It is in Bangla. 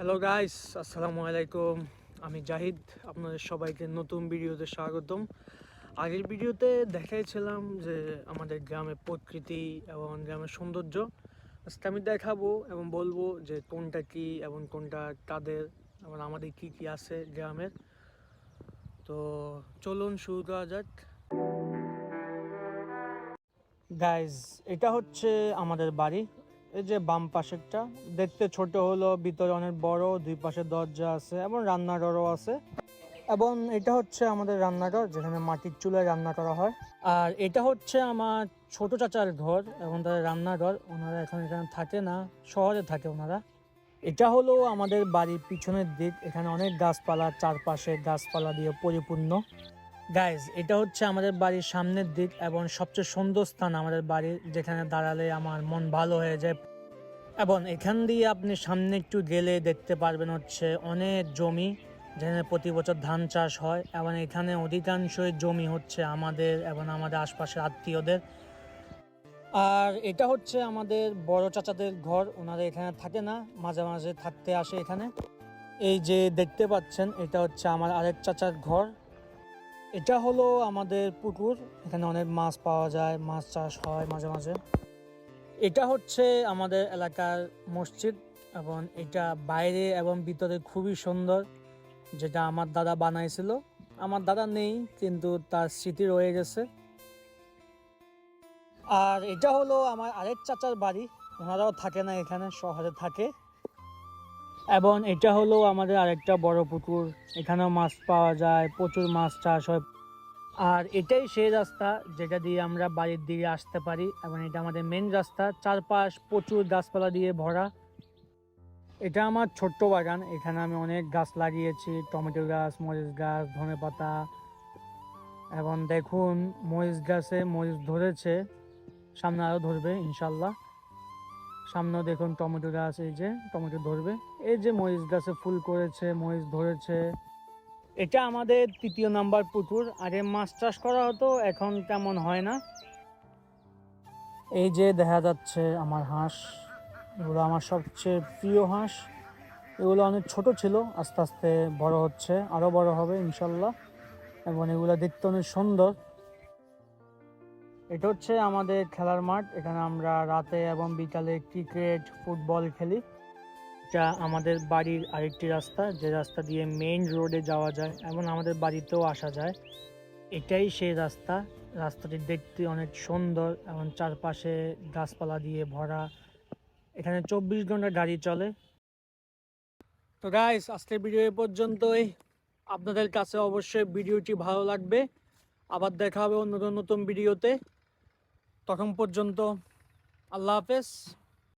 হ্যালো গাইস, আসসালামু আলাইকুম। আমি জাহিদ, আপনাদের সবাইকে নতুন ভিডিওতে স্বাগতম। আগের ভিডিওতে দেখাইছিলাম যে আমাদের গ্রামের প্রকৃতি এবং গ্রামের সৌন্দর্য। আজকে আমি দেখাবো এবং বলবো যে কোনটা কি এবং কোনটা কাদের এবং আমাদের কি কি আছে গ্রামের। তো চলুন শুরু করা যাক। গাইস, এটা হচ্ছে আমাদের বাড়ি। এই যে বাম পাশেরটা দেখতে ছোট হলো, ভিতরে অনেক বড়, দুই পাশে দরজা আছে এবং রান্নাঘরও আছে। এবং এটা হচ্ছে আমাদের রান্নাঘর, যেখানে মাটির চুলায় রান্না করা হয়। আর এটা হচ্ছে আমার ছোট চাচার ঘর এবং তাদের রান্নাঘর। ওনারা এখন এখানে থাকে না, শহরে থাকে ওনারা। এটা হলো আমাদের বাড়ির পিছনের দিক। এখানে অনেক গাছপালা, চারপাশে গাছপালা দিয়ে পরিপূর্ণ। গাইজ, এটা হচ্ছে আমাদের বাড়ির সামনের দিক এবং সবচেয়ে সুন্দর স্থান আমাদের বাড়ির, যেখানে দাঁড়ালে আমার মন ভালো হয়ে যায়। এবং এখান দিয়ে আপনি সামনে একটু গেলে দেখতে পারবেন হচ্ছে অনেক জমি, যেখানে প্রতি বছর ধান চাষ হয়। এবং এখানে অধিকাংশই জমি হচ্ছে আমাদের এবং আমাদের আশপাশের আত্মীয়দের। আর এটা হচ্ছে আমাদের বড় চাচাদের ঘর। ওনারা এখানে থাকে না, মাঝে মাঝে থাকতে আসে এখানে। এই যে দেখতে পাচ্ছেন, এটা হচ্ছে আমার আরেক চাচার ঘর। এটা হলো আমাদের পুকুর, এখানে অনেক মাছ পাওয়া যায়, মাছ চাষ হয় মাঝে মাঝে। এটা হচ্ছে আমাদের এলাকার মসজিদ এবং এটা বাইরে এবং ভিতরে খুবই সুন্দর, যেটা আমার দাদা বানাইছিল। আমার দাদা নেই, কিন্তু তার স্মৃতি রয়ে গেছে। আর এটা হলো আমার আরেক চাচার বাড়ি, ওনারাও থাকে না এখানে, শহরে থাকে। এবং এটা হলো আমাদের আরেকটা বড় পুকুর, এখানেও মাছ পাওয়া যায়, প্রচুর মাছ চাষ হয়। আর এটাই সেই রাস্তা যেটা দিয়ে আমরা বাড়ির দিকে আসতে পারি এবং এটা আমাদের মেন রাস্তা। চারপাশ প্রচুর গাছপালা দিয়ে ভরা। এটা আমার ছোট্ট বাগান, এখানে আমি অনেক গাছ লাগিয়েছি, টমেটো গাছ, মরিচ গাছ, ধনেপাতা। এবং দেখুন, মরিচ গাছে মরিচ ধরেছে, সামনে আরও ধরবে ইনশাল্লাহ। সামনেও দেখুন টমেটো গাছ, এই যে টমেটো ধরবে। এই যে মরিচ গাছে ফুল করেছে, মরিচ ধরেছে। এটা আমাদের 3য় নাম্বার পুকুর। আগে মাছ চাষ করা হতো, এখন তেমন হয় না। এই যে দেখা যাচ্ছে আমার হাঁস, এগুলো আমার সবচেয়ে প্রিয় হাঁস। এগুলো অনেক ছোট ছিল, আস্তে আস্তে বড় হচ্ছে, আরো বড় হবে ইনশাল্লাহ। এবং এগুলো দেখতে অনেক সুন্দর। এটা হচ্ছে আমাদের খেলার মাঠ, এখানে আমরা রাতে এবং বিকালে ক্রিকেট, ফুটবল খেলি। এটা আমাদের বাড়ির আরেকটি রাস্তা, যে রাস্তা দিয়ে মেইন রোডে যাওয়া যায় এবং আমাদের বাড়িতেও আসা যায়। এটাই সেই রাস্তা। রাস্তাটি দেখতে অনেক সুন্দর এবং চারপাশে গাছপালা দিয়ে ভরা। এখানে 24 ঘন্টা গাড়ি চলে। তো গাইস, আজকের ভিডিও এ পর্যন্তই। আপনাদের কাছে অবশ্যই ভিডিওটি ভালো লাগবে। আবার দেখা হবে অন্য নতুন ভিডিওতে। তখন পর্যন্ত আল্লাহ হাফেজ।